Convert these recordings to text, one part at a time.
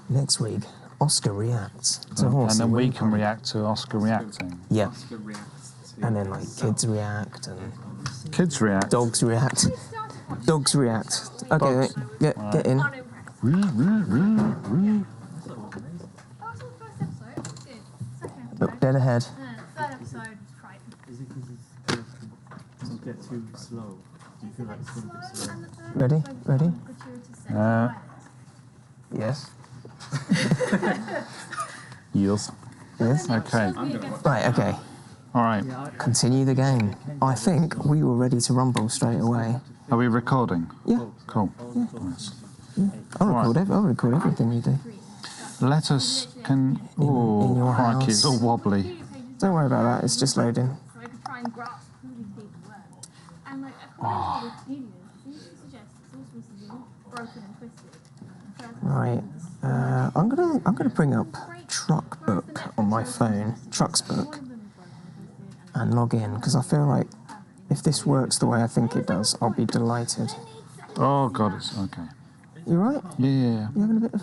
Next week, Oscar reacts to Horsey. And then we can react to Oscar reacting. Yeah. And then, like, kids react and... Kids react? Dogs react. Dogs react. Okay, Dogs. mate, get in. Look, dead ahead. Third episode was great. Is it because it's get too slow? Do you feel like it's going to get slow? Ready? Ready? Yes. Yes. Yes. Okay. Right, okay. All right. Continue the game. I think we were ready to rumble straight away. Are we recording? Yeah. Cool. Yeah. Nice. I'll record everything you do. Let us can. In your crikey, house. it's all wobbly. Don't worry about that, it's just loading. So I could try and grasp who these people were. And like, according to Wikipedia, it suggests it's all supposed to be broken and twisted. Right. I'm gonna bring up Truck Book on my phone, Truck's Book, and log in because I feel like if this works the way I think it does, I'll be delighted. Oh God, it's okay. You right? Yeah. You having a bit of?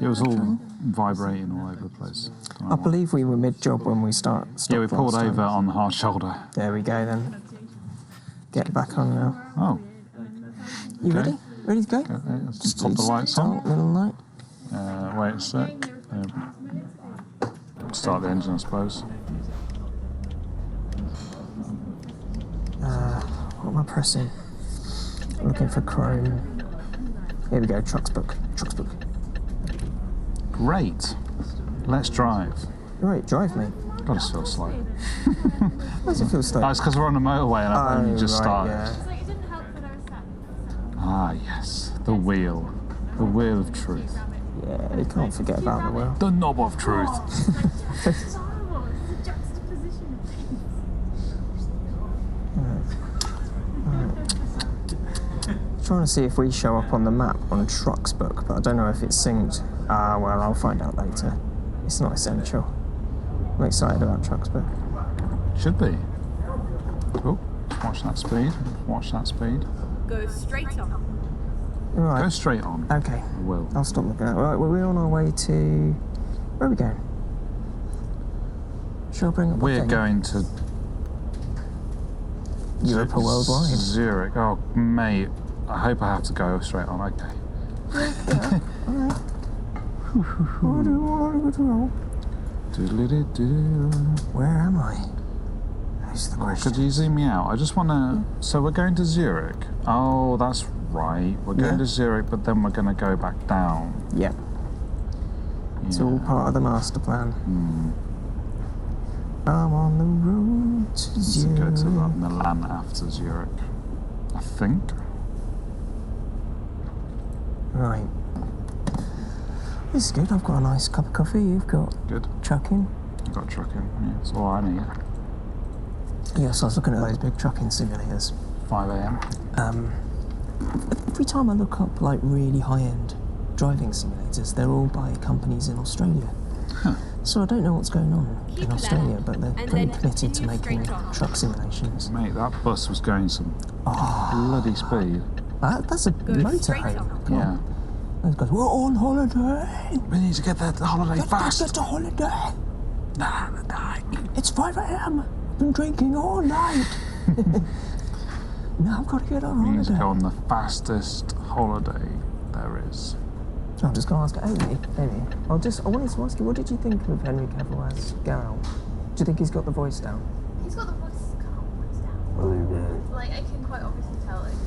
It was all vibrating all over the place. I believe we were mid-job when we stopped. Yeah, we pulled over on the hard shoulder. There we go then. Get back on now. Oh. You Okay. ready? Ready to go? Okay, let's pop the lights Start, on. middle night. Wait a sec. Start the engine, I suppose. What am I pressing? Looking for Chrome. Here we go, Truck's Book. Truck's Book. Great. Let's drive. Right, drive me. God, it feels slow. Why does it feel slow? Oh, it's because we're on the motorway and I've only just started. Yeah. So it didn't help that I was sad. Ah, yes. The wheel. The wheel of truth. Yeah, you can't forget about the wheel. The knob of truth. It's horrible. It's a juxtaposition of things. Trying to see if we show up on the map on Truck's Book, but I don't know if it's synced. Well, I'll find out later. It's not essential. I'm excited about Truck's Book. Should be. Oh, watch that speed. Watch that speed. Go straight on. Right. Go straight on. Okay. I will. I'll stop looking at it. Right, we're on our way to... Where are we going? Shall I bring up the We're thing? going to Eurotour worldwide. Zurich. Oh, mate. I hope I have to go straight on. Okay. Yeah, alright. What do you want to do? Doodly-doo. Where am I? That's the question. Could you zoom me out? I just want to... So we're going to Zurich. Oh, that's right. We're going to Zurich, but then we're going to go back down. Yep. It's all part of the master plan. I'm on the road to To Zurich. go to Milan after Zurich. I think. Right. This is good. I've got a nice cup of coffee. You've got Good. trucking. I've got trucking. Yeah, that's all I need. Yes, I was looking at those big trucking simulators. 5 a.m. Every time I look up like really high-end driving simulators, they're all by companies in Australia. Huh. So I don't know what's going on in Australia, but they're and pretty then committed to continue making straight on. truck simulations. Mate, that bus was going some bloody speed. That's a straight motorhome. on. Come on. Those guys, we're on holiday. We need to get there to the holiday fast. Let's get to holiday. Nah. It's 5 a.m. Been drinking all night. Now I've got to get on We need to holiday. go on the fastest holiday there is. I'm just going to ask Amy. I wanted to ask you, what did you think of Henry Cavill as Geralt? Do you think he's got the voice down? He's got the voice down. Like, I can quite obviously tell he's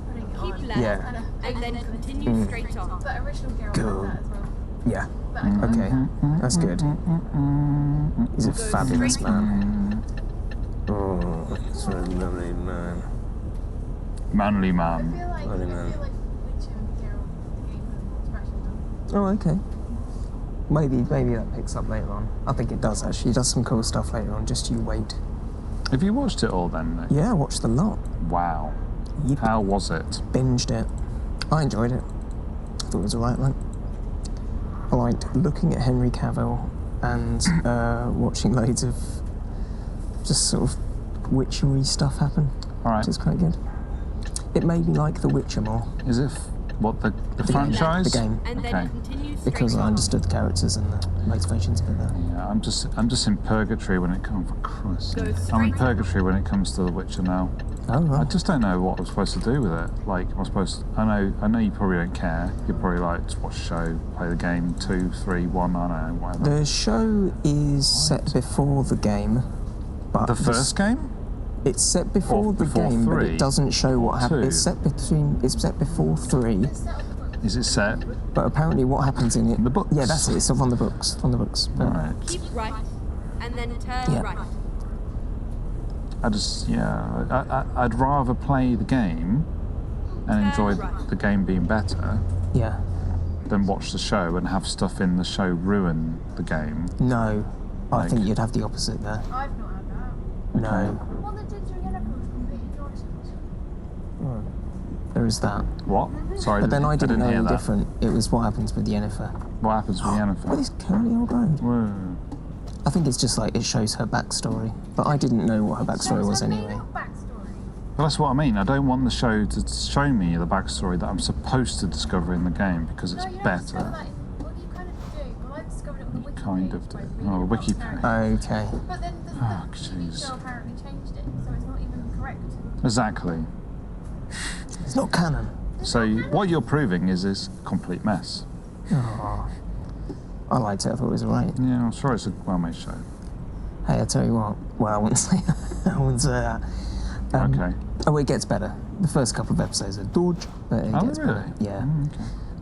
putting it Keep on. left Yeah. and then continue straight on. But original Geralt Cool. had that as well. Yeah. But I Okay, that's good. He's a Go fabulous straight man. Oh, that's a lovely man. Manly I man. feel like Bloody I man. feel like Witcher and Geralt, the game has more expression done. Oh, okay. Maybe that picks up later on. I think it does actually. He does some cool stuff later on. Just you wait. Have you watched it all then, Nick? Yeah, I watched a lot. Wow. Yep. How was it? Binged it. I enjoyed it. I thought it was alright, like. I liked looking at Henry Cavill and watching loads of just sort of witchery stuff happen. All right. Which is quite good. It made me like The Witcher more. Is it What, the franchise? The game. And then Okay. continue straight Because I on. understood the characters and the motivations a bit there. Yeah, I'm just in purgatory when it comes. For Christ, Go I'm in straight purgatory when it comes to The Witcher now. Oh, I right. just don't know what I'm supposed to do with it. Like, am I supposed to, I know you probably don't care. You're probably like, just watch the show, play the game, 2, 3, 1, I don't know, whatever. The show is set before the game, but The first game? it's set before Or the before game, but 3? it doesn't show what happened. Two? It's set before 3, Is it set? but apparently what happens in it. The books? Yeah, that's it. It's on the books. On the books. But Right. Keep right, and then turn Yeah. right. I'd rather play the game and enjoy right. the game being better yeah, than watch the show and have stuff in the show ruin the game. no, I Like- think you'd have the opposite there. I've not had that. No, Well, the digital Yennefer was completely nonsense. there is that. What? Sorry, But then I didn't know hear any that. different. It was what happens with Yennefer. What happens with What Yennefer? is curly old road? Whoa. I think it's just like it shows her backstory, but I didn't know what her backstory was anyway. Backstory. Well, that's what I mean. I don't want the show to show me the backstory that I'm supposed to discover in the game because it's No, you don't better. discover that in, well, you kind of do. Well, I discovered it on the You wiki kind page of do. by Oh, reading wiki about page. characters. Okay. But then the Oh, TV jeez. show apparently changed it, so it's not even correct. Exactly. It's not canon. So what you're proving is this complete mess. Oh, I liked it. I thought it was alright. Yeah, I'm sure it's a well-made show. Hey, I tell you what. Well, I wouldn't say. I wouldn't say that. Okay. Oh, it gets better. The first couple of episodes are dodge, but it Oh, gets really? better. Yeah.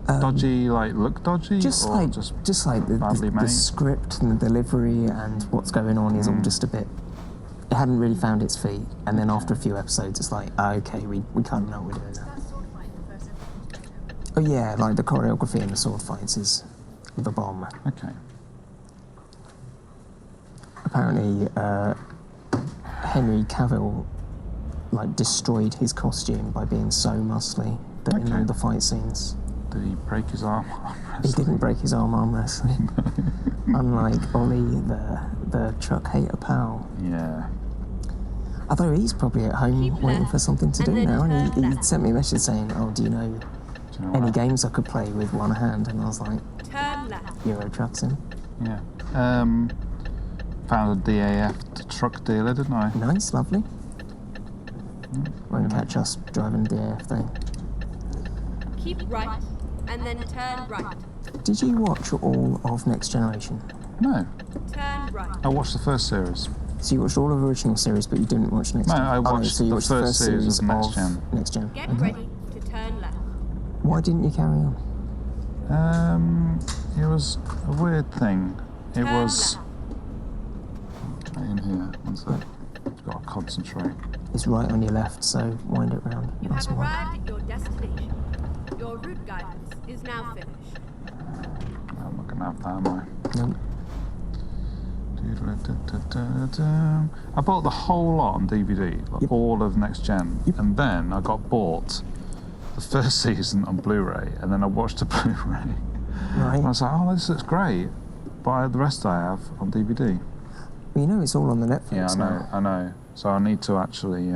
Okay. Dodgy, like look dodgy, Just or like, just like badly the made? script and the delivery and what's going on is all just a bit. It hadn't really found its feet, and then after a few episodes, it's like, okay, we kind of know what we're doing now. That sword fight in the first episode. Oh yeah, like the choreography and the sword fights is the bomb. Okay. Apparently, Henry Cavill like destroyed his costume by being so muscly that in Okay. all the fight scenes, Did he break his arm? he didn't break his arm wrestling. Unlike Ollie, the truck hater pal. Yeah. Although he's probably at home Keep waiting left, for something to and do then now, and turn he left. sent me a message saying, "Oh, do you know Do you know any what? games I could play with one hand?" And I was like, Turn left. "Euro Truck Sim, Yeah. Found a DAF truck dealer, didn't I? nice, lovely. Won't Yeah. catch us driving DAF thing." Keep right, and then turn right. Did you watch all of Next Generation? No. Turn right. I watched the first series. So you watched all of the original series, but you didn't watch Next No, Gen? I Oh, no, watched so you the watched first series of Next Gen. Next Gen. Get Okay. ready to turn left. Why didn't you carry on? It was a weird thing. It Turn was left. in here. One sec. Got to concentrate. It's right on your left, so wind it round. You Nice have one. arrived at your destination. Your route guidance is now finished. No, I'm not gonna have that, am I? Nope. I bought the whole lot on DVD, like Yep. all of Next Gen, Yep. and then I got bought the first season on Blu-ray, and then I watched the Blu-ray. And I Right. was like, oh, this looks great. But the rest I have on DVD. Well, you know it's all on the Netflix Yeah, now. I know. So I need to actually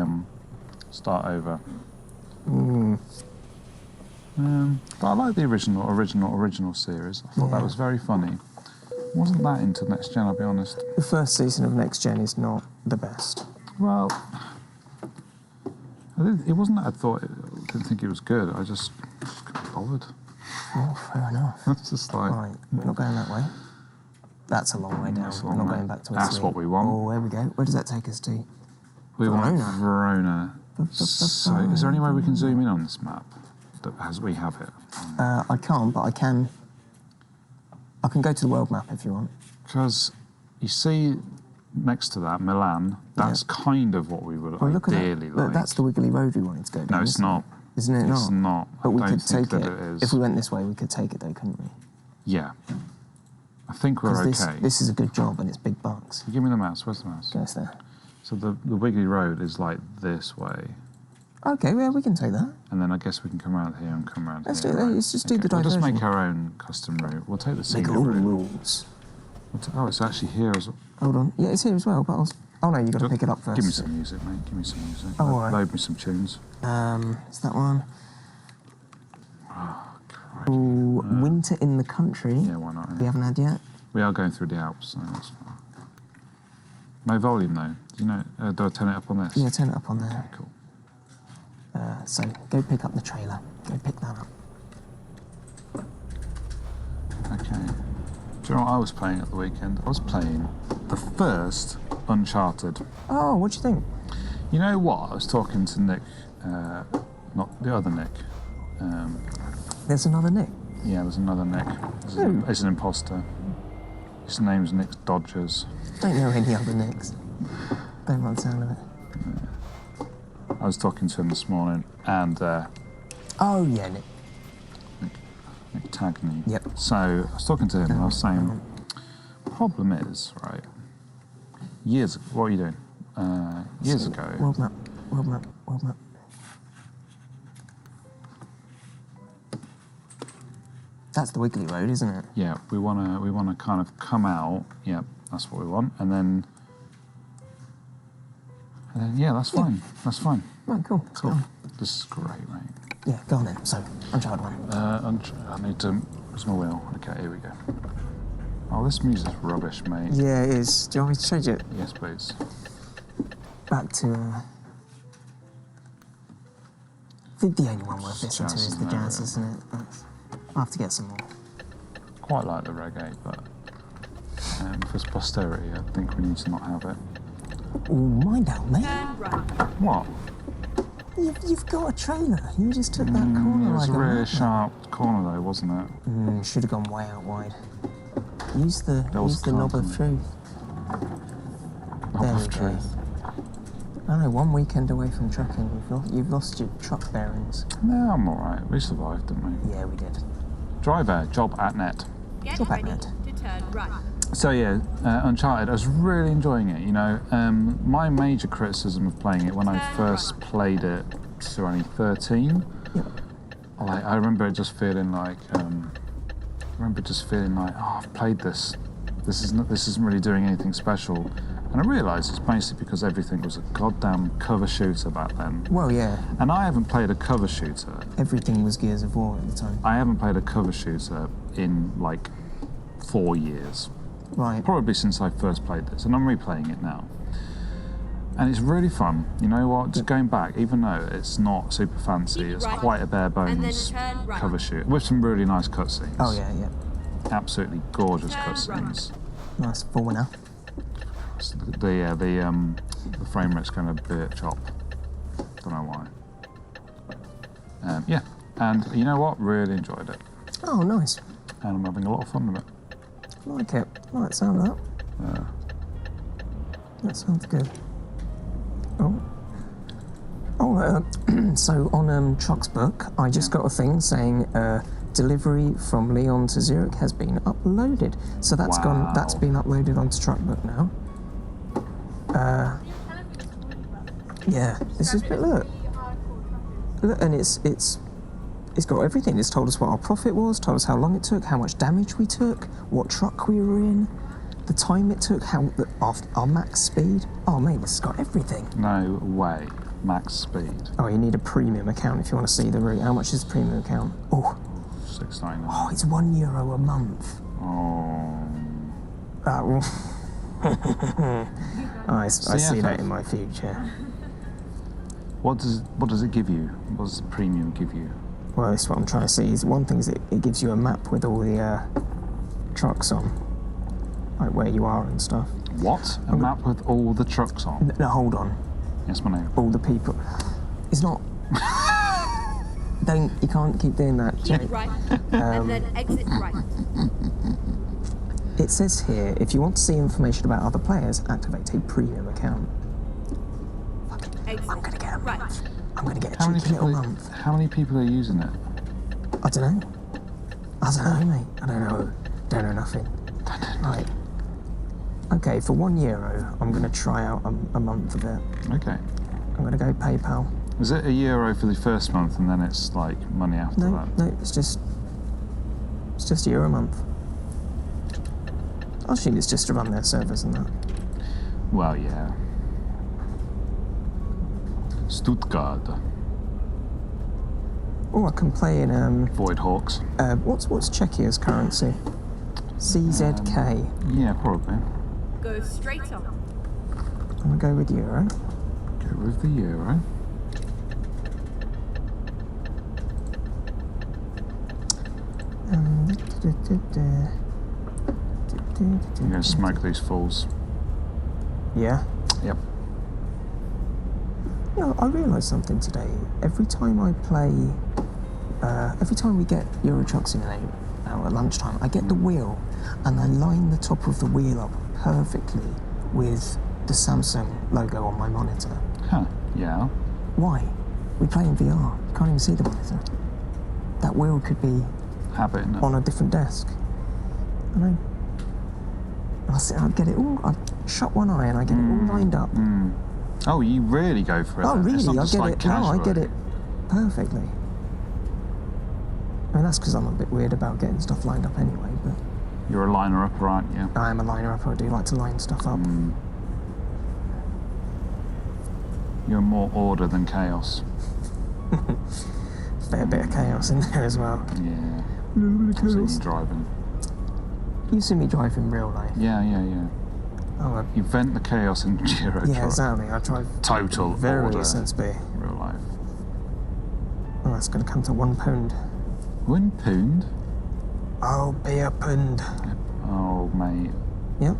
start over. But I like the original series. I thought Yeah. that was very funny. Wasn't that into Next Gen, I'll be honest. The first season of Next Gen is not the best. Well, it wasn't that I didn't think it was good. I just couldn't be bothered. Oh, fair enough. It's just like, Right, we're not going that way. That's a long way down. That's a We're long not way. going back to That's Italy. what we want. Oh, there we go. Where does that take us to? we want Verona. Verona. So, is there any way we can zoom in on this map as we have it? I can't, but I can. I can go to the world map if you want. Because you see next to that, Milan, that's kind of what we would Well, look at ideally that. like. Look, that's the wiggly road we wanted to go down. No, it's isn't it? not. Isn't it not? It's not. But we I could don't think take that it. it is. If we went this way, we could take it though, couldn't we? Yeah. I think we're Because okay. this is a good job and it's big bucks. Give me the mouse. Where's the mouse? Goes there. So the wiggly road is like this way. Okay, well, we can take that. And then I guess we can come around here and come around Let's here. do it. right? Let's just do the We'll just make diversion. our own custom route. We'll take the Make scenic all the route. rules. Oh, it's actually here as well. Hold on. Yeah, it's here as well, but oh no, you got to pick it up first. Give me some music, mate. Give me some music. Oh, all right. Load me some tunes. It's that one. Ooh, winter in the country. Yeah, why not? We haven't had yet. We are going through the Alps, so that's fine. No volume though. Do you know? Do I turn it up on this? Yeah, turn it up on there. Okay, cool. So go pick up the trailer. Go pick that up. Okay. Do you know what I was playing at the weekend? I was playing the first Uncharted. Oh, what do you think? You know what? I was talking to Nick, not the other Nick. There's another Nick. Yeah, there's another Nick. He's an imposter. His name's Nick Dodgers. Don't know any other Nicks. Don't like the sound of it. I was talking to him this morning, and Oh yeah, Nick. Nick tagged me. Yep. So I was talking to him, and I was saying, problem is, right? Years. What are you doing? Years ago. World map. World map. World map. That's the Wiggly Road, isn't it? Yeah, we wanna kind of come out. Yeah, that's what we want, and then yeah, that's fine. That's fine. Right, cool. Cool. Go on. This is great, right? Yeah, go on then. So, Uncharted 1. I need to. Where's my wheel? Okay, here we go. Oh, this music's rubbish, mate. Yeah, it is. Do you want me to change it Yes, please. back to... I think the only one worth listening to Jazz, is the no, jazz, really. isn't it? I'll have to get some more. Quite like the reggae, but for posterity, I think we need to not have it. Oh, mind out, mate. Turn right. What? You've got a trailer. You just took that corner It was like a a really madman. sharp corner, though, wasn't it? Should have gone way out wide. Use the was knob of clanking. truth. Knob There of we go. truth. I know, 1 weekend away from trucking, you've lost your truck bearings. No, I'm all right. We survived, didn't we? Yeah, we did. Driver, job at net. Get Go back, ready Ned. to turn right. So yeah, Uncharted, I was really enjoying it, you know. My major criticism of playing it when I first played it, 2013, Yep. I remember just feeling like, oh, I've played this. This isn't really doing anything special. And I realised it's basically because everything was a goddamn cover shooter back then. Well, yeah, And I haven't played a cover shooter. everything was Gears of War at the time. I haven't played a cover shooter in like 4 years. Right. Probably since I first played this, and I'm replaying it now. And it's really fun. You know what? Just going back, even though it's not super fancy, it's Right. quite a bare And then bones turn right. cover shoot with some really nice cutscenes. Oh, yeah, yeah. Absolutely gorgeous Turn cutscenes. Nice. Full winner. The frame rate's going a bit chop. Don't know why. Yeah, and you know what? Really enjoyed it, Oh, nice. and I'm having a lot of fun with it. Like it. Like the sound of that. That sounds good. Oh. Oh, so on Truck's book, I just got a thing saying delivery from Lyon to Zurich has been uploaded. So that's Wow. that's been uploaded onto Truck book now. Yeah, this is look, and it's got everything. It's told us what our profit was, told us how long it took, how much damage we took, what truck we were in, the time it took, our max speed. Oh mate, this has got everything. No way, max speed. Oh, you need a premium account if you want to see the route. How much is the premium account? Oh, €6.99. oh, it's €1 a month. Oh. I see that CFF. in my future. What does it give you? What does the premium give you? Well, that's what I'm trying to see. Is one thing is it gives you a map with all the trucks on, like where you are and stuff. What? A map with all the trucks on? No, hold on. Yes, my name. All the people. It's not. You can't keep doing that, Jake. Keep right. And then exit right. It says here, if you want to see information about other players, activate a premium account. Exit I'm gonna get a right. month. I'm gonna get a cheeky little month. How many people are using it? I don't know. Mate. I don't know. Don't know nothing. Right. Okay, for €1, I'm gonna try out a month of it. Okay. I'm gonna go PayPal. Is it €1 for the first month and then it's like money after that? No, it's just €1 a month. I assume it's just to run their servers and that. Well, yeah. Stuttgart. Oh, I can play in Void Hawks. what's Czechia's currency? CZK. Yeah, probably. Go straight on. I'm gonna go with Euro. Go with the Euro. I'm going to smoke these fools. Yeah. Yep. You know, I realised something today. Every time I play, every time we get Euro Truck Simulator out at lunchtime, I get the wheel and I line the top of the wheel up perfectly with the Samsung logo on my monitor. Huh. Yeah. Why? We play in VR. You can't even see the monitor. That wheel could be Habit, innit? on a different desk. And I'd get it all. I'd shut one eye and I get it all lined up. Oh, you really go for it. Oh, then. really? It's not I just get like it. No, I get casually. it perfectly. I mean, that's because I'm a bit weird about getting stuff lined up anyway. But You're a liner up, aren't you? I am a liner up. I do like to line stuff up. You're more order than chaos. Fair bit of chaos in there as well. Yeah. Little I've seen you chaos. driving. You see me drive in real life. Yeah. Oh, You vent the chaos in Eurotour. yeah, exactly. I drive Total very order. sensibly. Real life. Oh, that's going to come to £1. £1? Oh, be a pound. Oh, mate. Yep.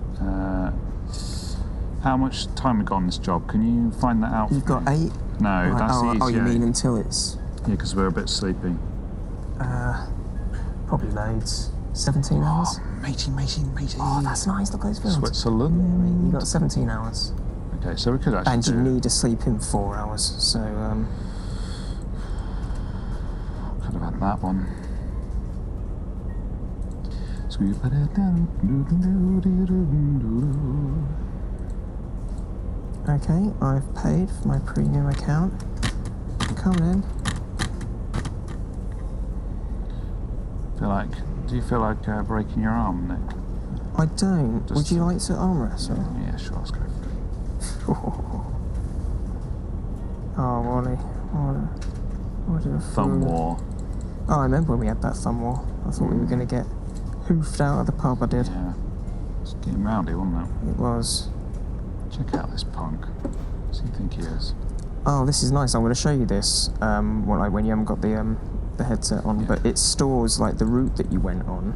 How much time we got on this job? Can you find that out? You've for got me? 8. No, Right, that's the ETA. oh, you mean until it's Yeah, because we're a bit sleepy. probably loads. 17 hours. Matey. Oh, that's nice. Look at those films. Switzerland. Yeah, mate, you got 17 hours. Okay, so we could actually And you do need to sleep in 4 hours, so Could have had that one. okay, I've paid for my premium account. Come in. Do you feel like breaking your arm, Nick? I don't. Just- Would you like to arm wrestle? Yeah, sure, let's go for it. Oh, Wally. What a Thumb fool. war. Oh, I remember when we had that thumb war. I thought we were going to get hoofed out of the pub. I did. Yeah. It's getting rowdy, wasn't It was. it? Check out this punk. What do you think he is? Oh, this is nice. I'm going to show you this. When you haven't got the headset on, Yeah. but it stores like the route that you went on,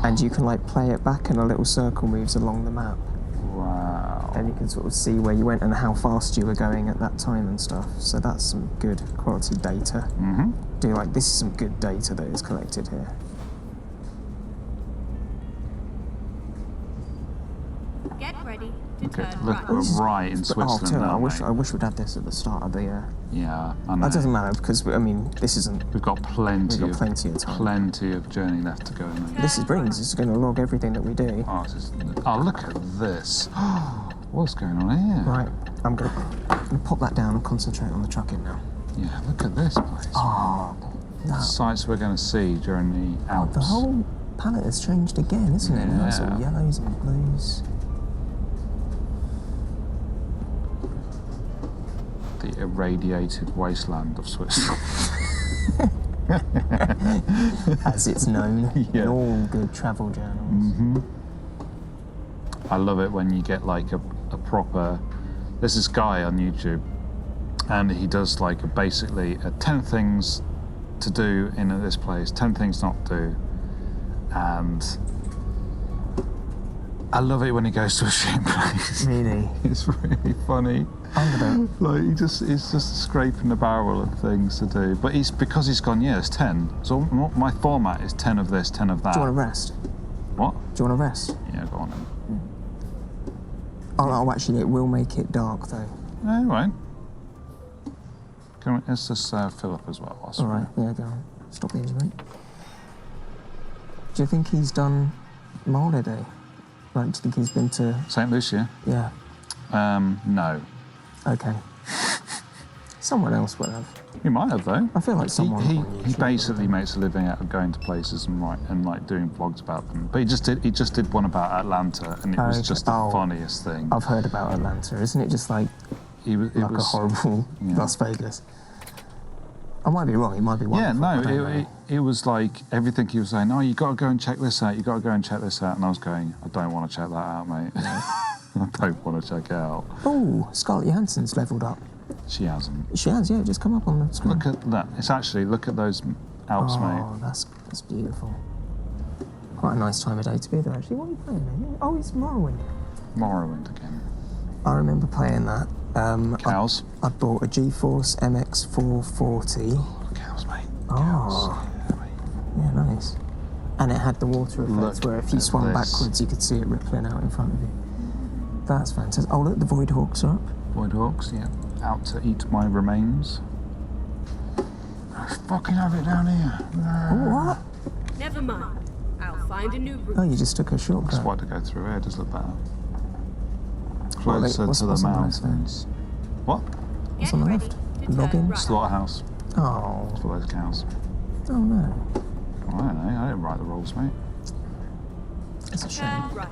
and you can like play it back, and a little circle moves along the map, Wow. and you can sort of see where you went and how fast you were going at that time and stuff. So that's some good quality data. This is some good data that is collected here. Get ready to turn Look, right. we're right in Switzerland tell you, now, I wish mate. we'd had this at the start of the. Yeah, I know. That doesn't matter because I mean this isn't. We've got plenty We've got plenty of time. Plenty of journey left to go, mate. This is brings. It's going to log everything that we do. Oh, look at this. What's going on here? Right, I'm going to pop that down and concentrate on the trucking now. Yeah, look at this place. Oh, The sights we're going to see during the Alps. the whole palette has changed again, isn't it? Now it's all Yeah. yellows and blues. The irradiated wasteland of Switzerland. As it's known Yeah. in all good travel journals. I love it when you get like a proper. There's this guy on YouTube, and he does like basically 10 things to do in this place, 10 things not to do, and I love it when he goes to a shit place. Really? It's really funny. I'm gonna. Like he's just scraping the barrel of things to do, but because he's gone. Yeah, it's 10. So my format is 10 of this, 10 of that. Do you want to rest? What? Do you want to rest? Yeah, go on then. Oh, actually, it will make it dark though. No, it won't. Let's just fill up as well. Whilst All we're- right, yeah, go on. Stop being mate. Do you think he's done Holiday? Like, do you think he's been to? St. Lucia? Yeah. No. Okay. Someone else will have. He might have though. I feel like someone. He on YouTube basically makes a living out of going to places and like doing vlogs about them. But he just did one about Atlanta, and it was Okay. just the Oh. funniest thing. I've heard about Atlanta. Isn't it just like It a was horrible yeah. Las Vegas? I might be wrong. It might be wonderful. Yeah, I don't no, know. it was like everything he was saying. Oh, you got to go and check this out. You got to go and check this out. And I was going, I don't want to check that out, mate. I don't want to check it out. Oh, Scarlett Johansson's levelled up. She hasn't. She has, yeah. Just come up on the screen. Look at that. It's actually, look at those Alps, mate. Oh, that's beautiful. Quite a nice time of day to be there, actually. What are you playing, man? Oh, it's Morrowind. Morrowind again. I remember playing that. Cows. I bought a GeForce MX 440. Cows, mate. Oh, yeah, nice. And it had the water effect Look where if you at swung this. backwards, you could see it rippling out in front of you. That's fantastic. Oh, look, the Void Hawks are up. Void Hawks, yeah. Out to eat my remains. I fucking have it down here. Oh, what? Never mind. I'll find a new route. Oh, you just took a shortcut. That's why to go through here does look better. What are they- Closer to the what's on the left mountains. What? What's on the left? Login? Right. Slaughterhouse Oh, for those cows. oh no. I don't know. I didn't write the rules, mate. That's a shame. Turn right.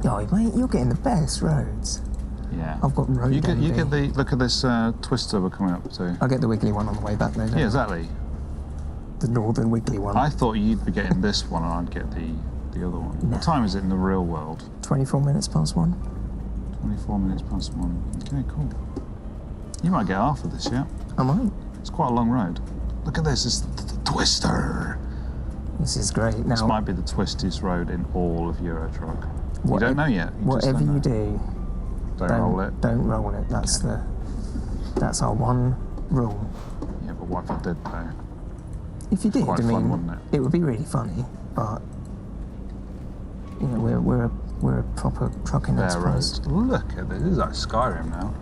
Oh, mate, you're getting the best roads. Yeah. I've got road You get envy. the look at this twister we're coming up to. I get the wiggly one on the way back though. don't Yeah, I? exactly. The northern wiggly one. I thought you'd be getting this one and I'd get the other one. No. What time is it in the real world? 24 minutes past 1. 24 minutes past 1. Okay, cool. You might get half of this, yeah? I might. It's quite a long road. Look at this, it's the twister. This is great. Now, This might be the twistiest road in all of Eurotruck. You What- don't know yet. You just whatever don't know. you do, Don't roll it. Don't roll it. That's our one rule. Yeah, but what if I did though? If you did, Quite I mean, fun, wouldn't it? would be really funny. But you know, we're a proper trucking Fair enterprise. road. Look at this. This is like Skyrim now.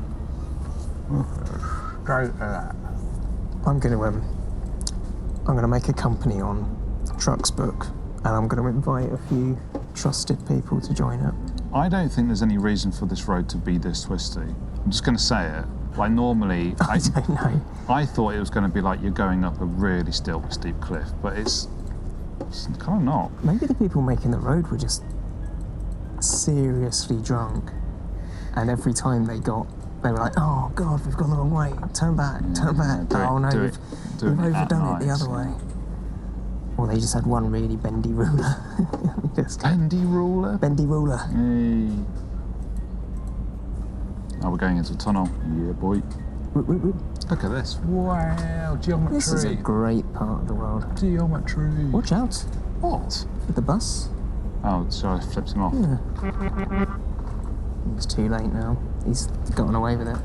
Go at that. I'm gonna make a company on Trucks Book, and I'm gonna invite a few trusted people to join it. I don't think there's any reason for this road to be this twisty. I'm just going to say it. Like normally, I don't know. I thought it was going to be like you're going up a really steep cliff, but it's kind of not. Maybe the people making the road were just seriously drunk, and every time they were like, "Oh God, we've gone the wrong way. Turn back, turn back. do it- Oh no, do we've it- do it overdone at it the night. other way." Or they just had one really bendy ruler. Just Bendy ruler. bendy ruler. Hey. Oh, we're going into a tunnel. Yeah, boy. Whoop, whoop, whoop. Look at this. Wow, geometry. This is a great part of the world. Geometry. Watch out What? for the bus. Oh, so I flipped him off. Yeah. It's too late now. He's gotten away with it.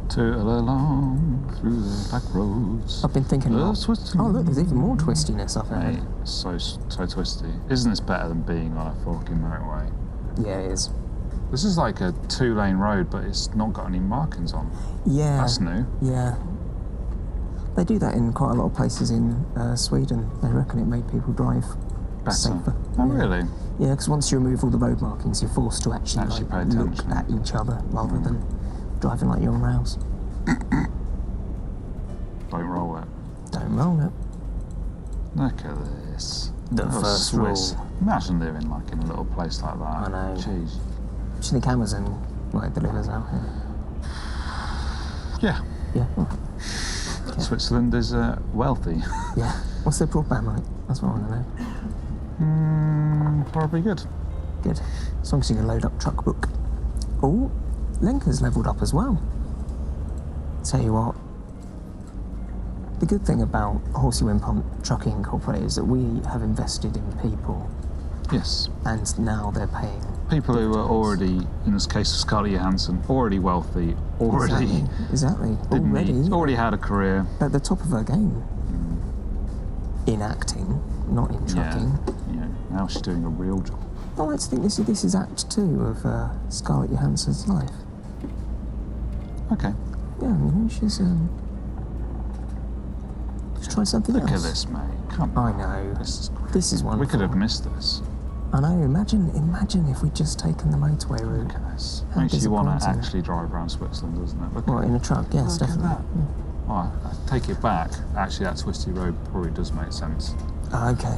Toot along through the back roads. I've been thinking. Oh, Oh, look, there's even more twistiness up Mate, ahead. so twisty. Isn't this better than being on a fucking motorway? Yeah, it is. This is like a 2-lane road, but it's not got any markings on. Yeah. That's new. Yeah. They do that in quite a lot of places in Sweden. They reckon it made people drive Better. safer. Oh, Yeah. really? Yeah, because once you remove all the road markings, you're forced to actually Actually like, pay look attention. at each other rather than driving like you're on rails. Don't roll it. Don't roll it. Look at this. The Little first Swiss. rule. Imagine living like in a little place like that. I know. Jeez. Do you think Amazon like delivers out here? Yeah. Yeah. Oh, Switzerland is wealthy. yeah. What's their broadband like? That's what I want to know. Probably good. Good. As long as you can load up Truck Book. Oh, Lenker's levelled up as well. Tell you what. The good thing about Horsey Wind Pump Trucking Incorporated is that we have invested in people, Yes. and now they're paying. People who are already, in this case of Scarlett Johansson, already wealthy, already Exactly. didn't Already need- already had a career. at the top of her game. In acting, not in trucking. Yeah. Now she's doing a real job. I like to think this is Act 2 of Scarlett Johansson's life. Okay. Yeah, you know, she's try something Look else. at this, mate. Come on. I know. This is great. This is wonderful. We could have missed this. I know. Imagine if we'd just taken the motorway route. Look at this. How Makes you want to disappointing. actually drive around Switzerland, doesn't it? Look Well, at in a truck, yes, Look at definitely. that. Oh, I take it back. Actually, that twisty road probably does make sense. Okay.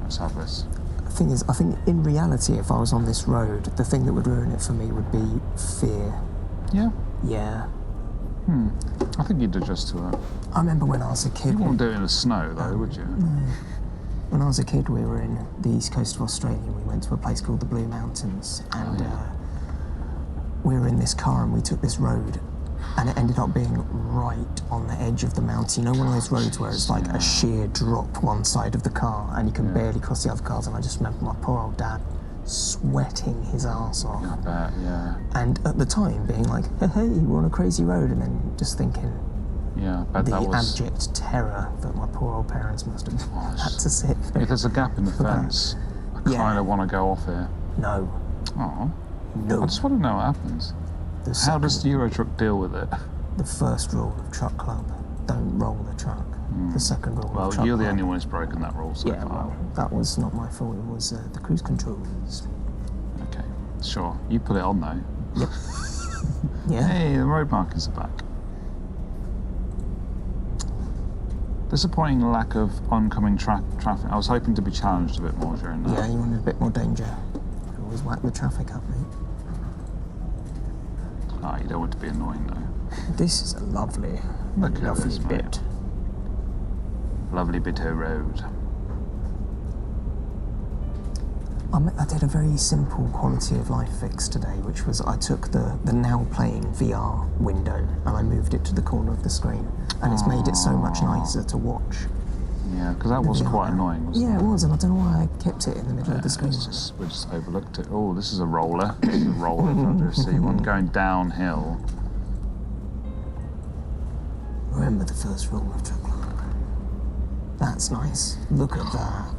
Let's have this. The thing is, I think in reality, if I was on this road, the thing that would ruin it for me would be fear. Yeah. Yeah. I think you'd adjust to it. I remember when I was a kid. You wouldn't do it in the snow, though, would you? When I was a kid, we were in the east coast of Australia. We went to a place called the Blue Mountains, and we were in this car and we took this road, and it ended up being right on the edge of the mountain. You know, one of those roads where it's like a sheer drop one side of the car, and you can barely cross the other cars. And I just remember my poor old dad sweating his arse off. I bet, yeah. And at the time, being like, hey, we're on a crazy road, and then just thinking, Yeah, I bet the that was... abject terror that my poor old parents must have had to sit through. If there's a gap in the fence, I kind of want to go off here. No. Oh, No. I just want to know what happens. The How does Eurotruck deal with it? The first rule of Truck Club, don't roll the truck. The second rule Well, of Truck you're the Club. only one who's broken that rule so Yeah, far. well, that was not my fault. It was the cruise controls. Okay, sure. You put it on, though. Yep. Yeah. Hey, the road markers are back. Disappointing lack of oncoming traffic. I was hoping to be challenged a bit more during that. Yeah, you wanted a bit more danger. You always whack the traffic up, mate. Ah, you don't want to be annoying, though. This is a lovely, Look at lovely this, mate. bit. Lovely bit of road. I did a very simple quality of life fix today, which was I took the now playing VR window and I moved it to the corner of the screen, and it's made it so much nicer to watch. Yeah, because that was quite annoying, wasn't Yeah, it? it was, and I don't know why I kept it in the middle of the screen. We just overlooked it. Oh, this is a roller. This is a roller if I ever see one going downhill. Remember the first rule of Truck Club. That's nice. Look at that.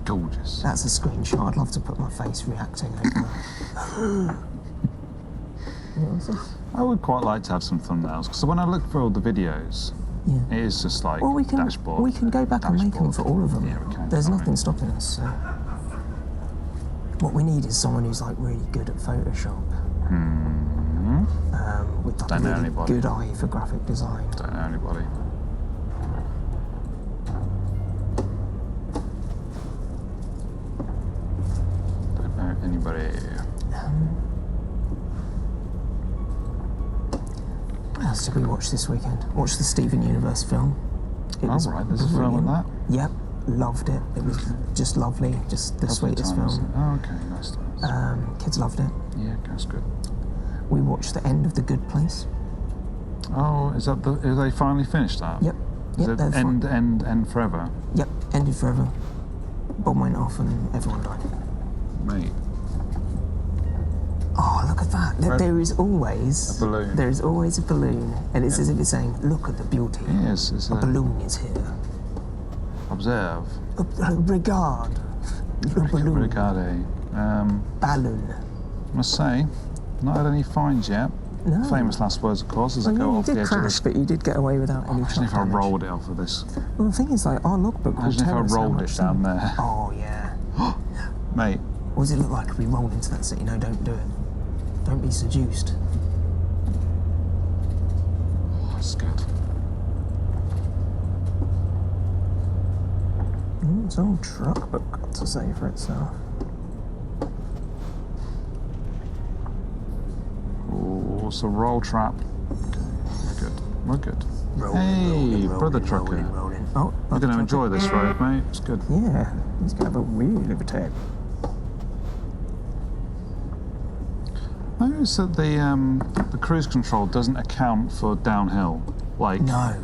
Gorgeous. That's a screenshot. I'd love to put my face reacting over that. What was this? I would quite like to have some thumbnails because when I look for all the videos, Yeah. it is just like Well, we can dashboard. go back and make them for all of them. Yeah, we can. There's can't nothing we? stopping us. So. What we need is someone who's like really good at Photoshop, with like Don't a know really anybody. good eye for graphic design. Don't know anybody. Don't know anybody. What else did we watch this weekend? Watched the Steven Universe film. It was All right, there's a film like that. Yep, loved it. It was just lovely, just the Lovely sweetest time, isn't film. it? Oh, okay, nice. Kids loved it. Yeah, that's good. We watched the end of The Good Place. Oh, is that the? Have they finally finished that? Yep. Is Yep, it they're fine. end forever? Yep, ended forever. Bomb went off and everyone died. Mate, Oh, look at that. There is always a balloon. There is always a balloon, and it's as if it's saying, "Look at the beauty. Yes, it's A a balloon is here. observe. Regard. The balloon. Brigade. Balloon. Must say, not had any fines yet. No. Famous last words, of course, as I Well, go yeah, you off the did edge crash, of this. but you did get away without any Imagine if I damage. rolled it off of this. Well, the thing is, like, our logbook will Imagine if tell I us how rolled much it down there. Oh, yeah. Mate, What does it look like if we roll into that city? No, don't do it. Don't be seduced. that's good. Its own truck book got to say for itself. Oh, it's a roll trap. Okay, we're good. We're good. Rolling, Hey, rolling, brother rolling, trucker. rolling, rolling. Oh, We're brother going to trucker. enjoy this road, mate. It's good. Yeah, he's going to have a wheel of a tape. Notice that the cruise control doesn't account for downhill. Like, No.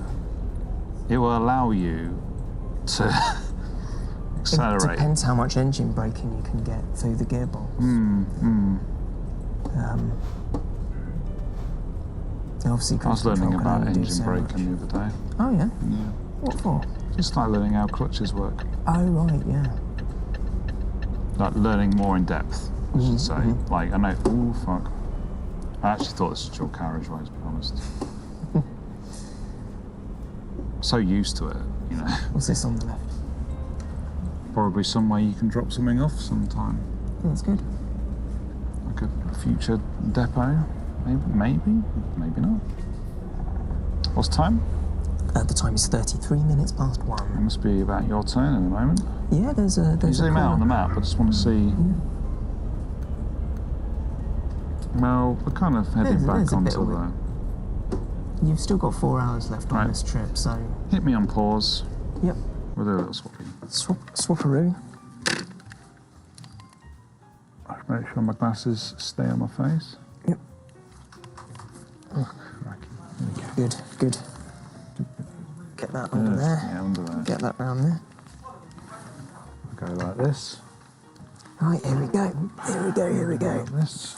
it will allow you to It accelerate. depends how much engine braking you can get through the gearbox. And obviously, I cruise was learning control can about only do engine so braking much. the other day. Oh, yeah? Yeah. What for? Just like learning how clutches work. Oh, right, yeah. Like learning more in depth, I should say. Like, I know, ooh, fuck. I actually thought this was dual carriageway, to be honest. So used to it, you know. What's this on the left? Probably some way you can drop something off sometime. Yeah, that's good. Like a future depot. Maybe, maybe not. What's time? The time is 33 minutes past It 1. must be about your turn in a moment. Yeah, there's a Can you zoom out on the corner. map? I just want to see. Well, we're kind of heading There's back a bit onto of the. You've still got 4 hours left on Right. this trip, so Hit me on pause. yep. We'll do a little swapping. Swapperoo. Make sure my glasses stay on my face. Yep. Oh, crikey. There we go. Good. Get that under there. Yeah, under there. Get that round there. Go like this. Right, here we go. Like this.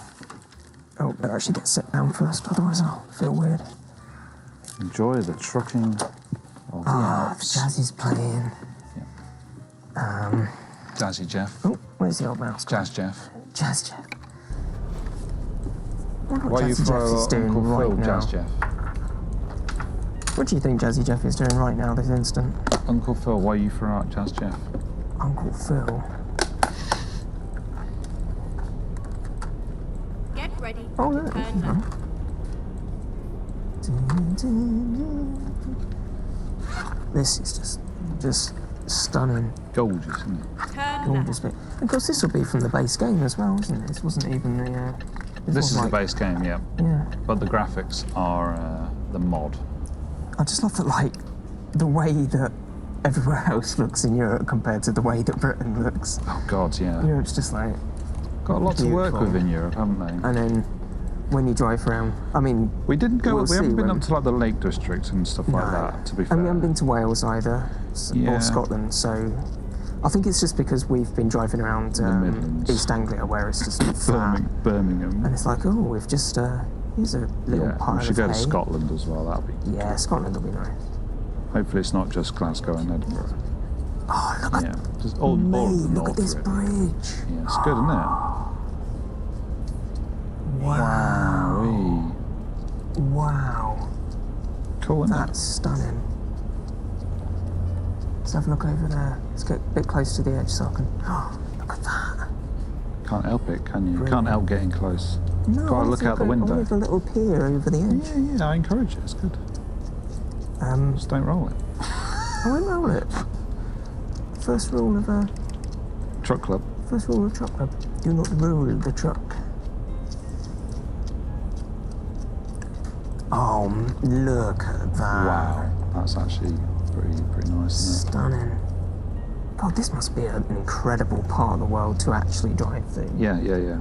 Oh, better actually get set down first, otherwise I'll feel weird. Enjoy the trucking of the Alps. Jazzy's playing. Jazzy Jeff. Oh, where's the old mouse? Jazz Jeff. Jazz Jeff. I wonder Why what you Jazzy Jeff is for doing Uncle right Phil, now. Jazz Jeff? What do you think Jazzy Jeff is doing right now, this instant? Uncle Phil, why you for out Jazz Jeff? Uncle Phil. Get ready. Oh, look. Turn left. This is just stunning. Gorgeous, isn't it? Turn Gorgeous left. bit. Of course, this will be from the base game as well, isn't it? This wasn't even the. This is was the like- base game, yeah. Yeah. But the graphics are the mod. I just love that, like, the way that everywhere else looks in Europe compared to the way that Britain looks. Oh God, yeah. Europe's just like, Got a lot to work beautiful. with in Europe, haven't they? and then when you drive around, I mean, We didn't go. We'll we haven't see been when- up to like the Lake Districts and stuff like that. To be fair, and we haven't been to Wales either, Yeah. or Scotland. So I think it's just because we've been driving around Midlands. East Anglia, where it's just flat, Birmingham. and it's like, oh, we've just here's a little Yeah, pile we should of go to hay. Scotland as well. That'd be. Yeah, Scotland will be nice. Hopefully, it's not just Glasgow and Edinburgh. Oh, look at Yeah, just all mate, of the look north at this of it. bridge. Yeah, it's good, isn't it? Wow. Wowee. Wow. Cool, isn't That's stunning. Let's have a look over there. Let's get a bit close to the edge so I can. Oh, look at that. it? Can't help it, can you? Brilliant. Can't help getting close. No, Gotta I look think out the I window. wanted a little pier over the edge. Yeah, I encourage it. It's good. Just don't roll it. I won't roll it. First rule of Truck club. truck club: do not rule the truck. Oh, look at that! Wow, that's actually pretty nice, isn't it? Stunning. God, this must be an incredible part of the world to actually drive through. Yeah.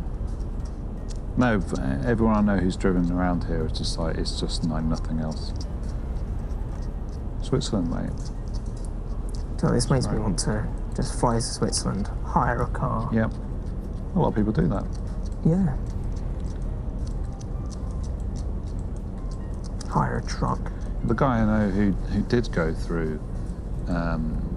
No, everyone I know who's driven around here is just like it's just like nothing else. Switzerland, mate. So this makes me Right. want to just fly to Switzerland, hire a car. Yep. A lot of people do that. Yeah. Hire a truck. The guy I know who did go through,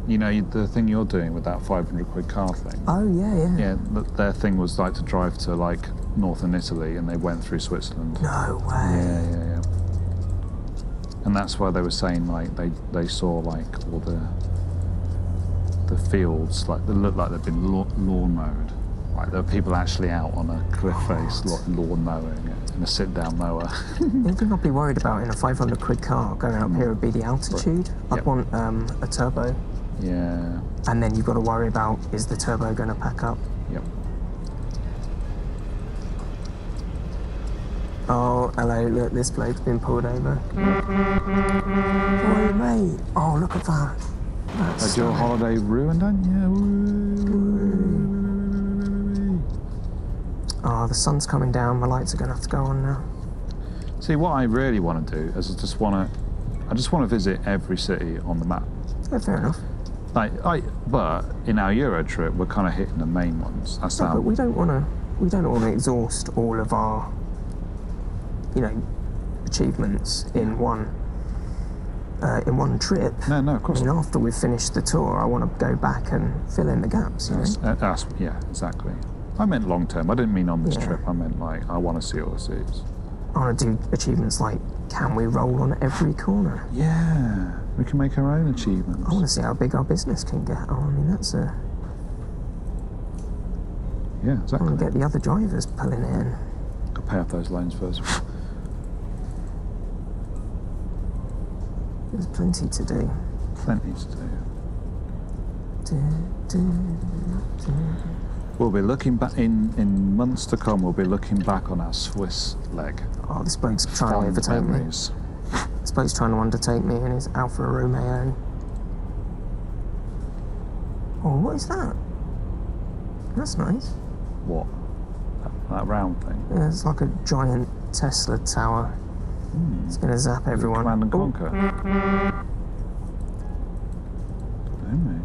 you know, the thing you're doing with that 500 quid car thing. Oh yeah. Yeah, their thing was like to drive to like northern Italy, and they went through Switzerland. No way. Yeah. And that's why they were saying like they saw like all the fields like they looked like they'd been lawn mowed. Like there were people actually out on a cliff face lawn mowing it in a sit down mower. The only thing I'd be worried about in a 500 quid car going up here would be the altitude. I'd Yep. want a turbo, Yeah. and then you've got to worry about, is the turbo going to pack up? Yep. Oh, hello, look, this bloke's been pulled over. Oh, mate. Oh, look at that. That's Had your stunning. holiday ruined, hadn't you? Oh, the sun's coming down. My lights are going to have to go on now. See, what I really want to do is I just want to visit every city on the map. Yeah, fair enough. But in our Euro trip, we're kind of hitting the main ones. That's No, how. but we don't want to exhaust all of our, achievements in one trip. No, of I course mean, not. after we've finished the tour, I want to go back and fill in the gaps. Yeah, exactly. I meant long term. I didn't mean on this Yeah. trip. I meant like I want to see all the cities. I want to do achievements like, can we roll on every corner? Yeah, we can make our own achievements. I want to see how big our business can get. Oh, I mean, Yeah, I want exactly. to get the other drivers pulling in. Got to pay off those loans first. There's plenty to do. Plenty to do. Do, do. We'll be looking back in months to come. We'll be looking back on our Swiss leg. Oh, this bloke's trying to Fond overtake me. memories. This bloke's trying to undertake me in his Alfa Romeo. Oh, what is that? That's nice. What? That round thing. Yeah, it's like a giant Tesla tower. It's going to zap everyone. Command and Oh, Conquer. Oh, mate.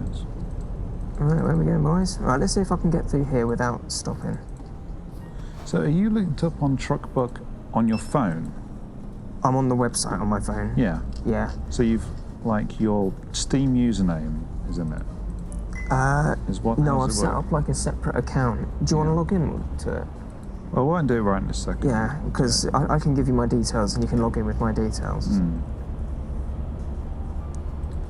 Nice. Right, where are we going, boys? Right, let's see if I can get through here without stopping. So, are you linked up on Truckbook on your phone? I'm on the website on my phone. Yeah. Yeah. So you've your Steam username is in it. Is what? No, how I've does it set work? up like a separate account. Do you want to log in to it? Well, I won't do it right in a second. Yeah, because I can give you my details and you can log in with my details.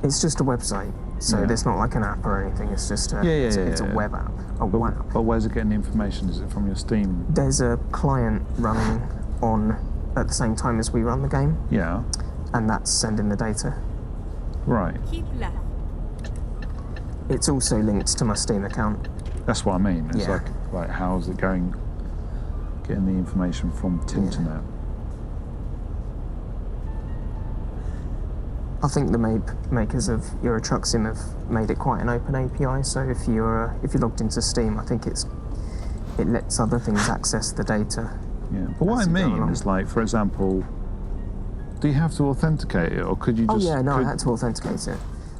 It's just a website, so Yeah. there's not like an app or anything. It's just a, it's a web app. A web app. But where's it getting the information? Is it from your Steam? There's a client running on at the same time as we run the game, Yeah. and that's sending the data. Right. Keep left. It's also linked to my Steam account. That's what I mean. It's Yeah. like how's it going? Getting the information from Tinternet. I think the makers of Eurotour Sim have made it quite an open API. So if you're logged into Steam, I think it lets other things access the data. Yeah. But what I As you go mean along. is like, for example, do you have to authenticate it, or could you just? Oh yeah, no, I had to authenticate it.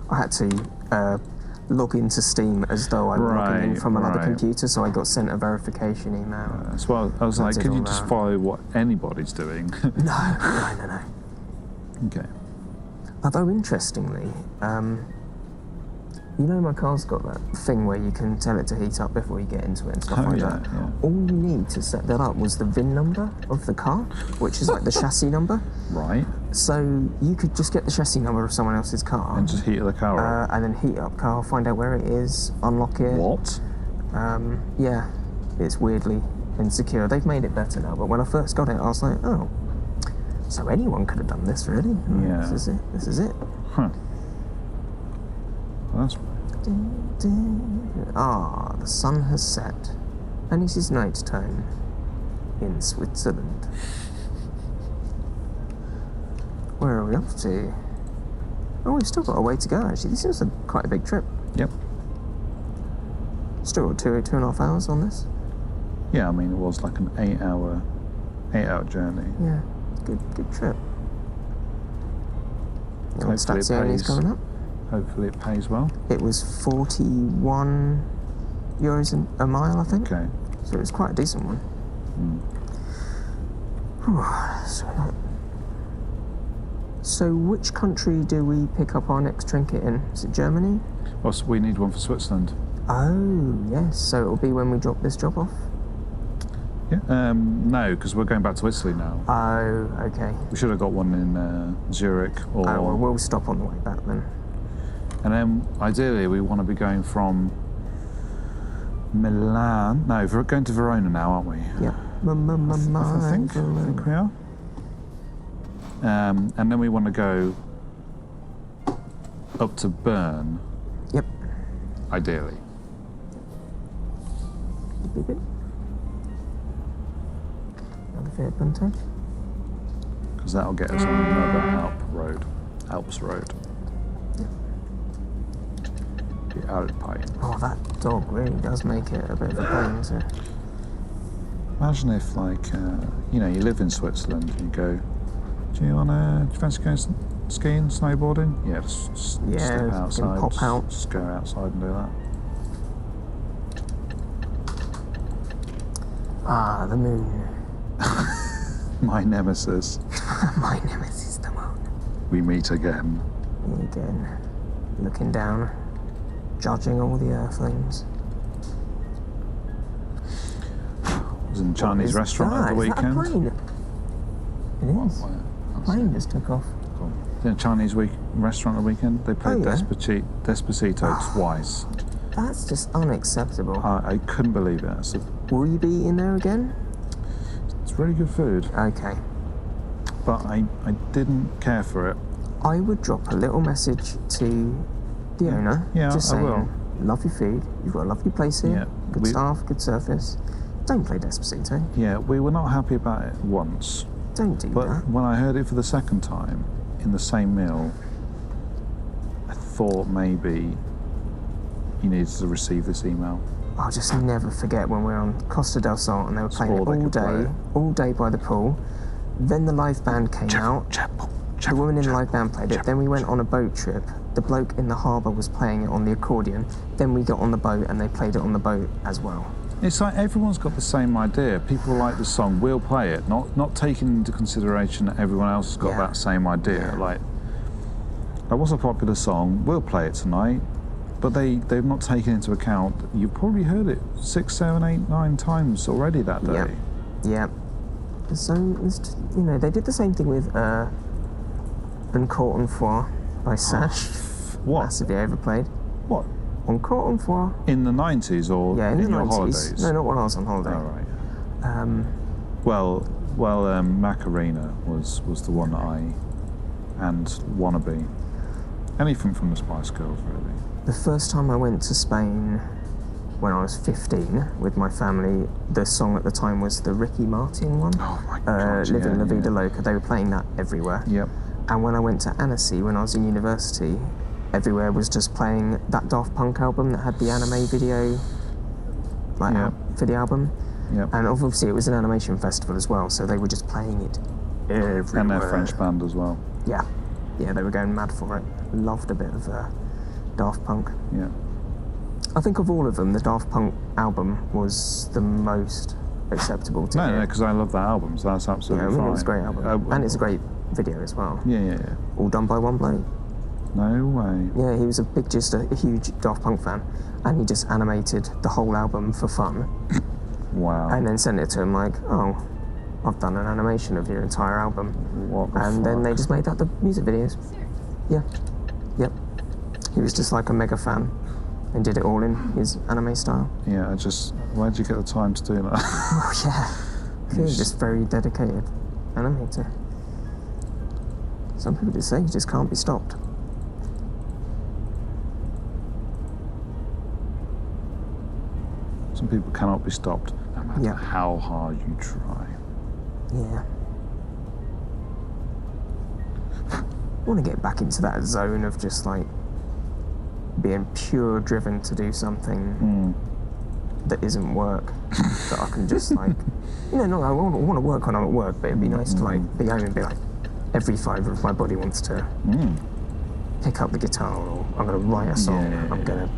I had to log into Steam as though I were logging in from another Right. computer, so I got sent a verification email. That's why I was I like, did could all you just that. follow what anybody's doing? No. Okay. Although interestingly, you know my car's got that thing where you can tell it to heat up before you get into it and stuff Oh, like yeah, that. yeah. All you need to set that up was the VIN number of the car, which is like the chassis number. Right. So you could just get the chassis number of someone else's car And just heat the car up. and then heat up car, find out where it is, unlock it. What? Yeah, it's weirdly insecure. They've made it better now, but when I first got it, I was like, oh, so anyone could have done this, really? Yeah. This is it. Huh. Well, that's Ah, the sun has set, and it is night time in Switzerland. Where are we off to? Oh, we've still got a way to go, actually. This is quite a big trip. Yep. Still got 2.5 hours on this. Yeah, I mean it was like an 8-hour journey. Yeah, good trip. Hopefully it Stazioni's pays. coming up. Hopefully it pays well. It was 41 euros a mile, I think. Okay. So it was quite a decent one. So which country do we pick up our next trinket in? Is it Germany? Well, so we need one for Switzerland. Oh, yes. So it'll be when we drop this job off? Yeah. No, because we're going back to Italy now. Oh, okay. We should have got one in Zurich or. Oh, well, we'll stop on the way back then. And then ideally we want to be going from Milan. No, we're going to Verona now, aren't we? Yeah. I think we are. And then we want to go up to Bern, Yep. ideally. Beep. Another Fiat Punto. Because that'll get us on another Alps road. The Alpine. Oh, that dog really does make it a bit of a pain, isn't it? Imagine if, like, you live in Switzerland and you go, do you fancy going skiing, snowboarding? Yeah, just step you outside. can pop out. Just go outside and do that. Ah, the moon. My nemesis. My nemesis, the moon. We meet again. Again, looking down, judging all the earthlings. I was in a Chinese Is restaurant that? over the Is that a weekend. plane? It is. Plane just took off. Cool. In a Chinese restaurant on the weekend, they played Oh, yeah? Despacito twice. That's just unacceptable. I couldn't believe it. Will you be eating there again? It's really good food, Okay. but I didn't care for it I would drop a little message to the owner, Yeah, just I saying, will. love your food, you've got a lovely place here, Yeah, good staff, good surface. Don't play Despacito. Yeah, we were not happy about it once, Don't do but that. when I heard it for the second time in the same meal, I thought maybe you needed to receive this email. I'll just never forget when we were on Costa del Sol and they were playing Swore they it could play it. all day by the pool. Then the live band came out. The woman in the live band played it. Then we went on a boat trip. The bloke in the harbour was playing it on the accordion. Then we got on the boat and they played it on the boat as well. It's like everyone's got the same idea. People like the song, we'll play it, not taking into consideration that everyone else has got Yeah. that same idea. Yeah. Like, what's a popular song? We'll play it tonight. But they've not taken into account that you've probably heard it 6, 7, 8, 9 times already that day. Yep. Yep. So, they did the same thing with Encore une fois by Sash. What? Massively overplayed. What? Encore une fois. In the 90s or Yeah, in the your 90s. holidays? No, not when I was on holiday. Oh, right. Um, Macarena was the one that and Wannabe. Anything from the Spice Girls, really. The first time I went to Spain when I was 15 with my family, the song at the time was the Ricky Martin one. Oh my God, Living La Vida yeah. Loca. They were playing that everywhere. Yep. And when I went to Annecy when I was in university, everywhere was just playing that Daft Punk album that had the anime video, for the album. Yep. And obviously it was an animation festival as well, so they were just playing it everywhere. And their French band as well. Yeah. Yeah, they were going mad for it. Loved a bit of Daft Punk. Yeah. I think of all of them, the Daft Punk album was the most acceptable to hear. No, because I love that album, so that's Yeah, absolutely fine. it's a great album. And it's a great video as well. Yeah. All done by one bloke. No way. Yeah, he was a huge Daft Punk fan, and he just animated the whole album for fun, Wow. and then sent it to him like, oh, I've done an animation of your entire album. What the And then fuck? they just made that the music videos. Yeah. Yep. He was just like a mega fan and did it all in his anime style. Yeah, where'd you get the time to do that? Oh, yeah. Clearly just very dedicated animator. Some people just say he just can't be stopped. Some people cannot be stopped, no matter Yeah. how hard you try. Yeah. I want to get back into that zone of just like being pure driven to do something that isn't work. That I can just like, I want to work when I'm at work, but it'd be nice to like be home and be like, every fibre of my body wants to pick up the guitar, or I'm going to write a song, Yeah. I'm going to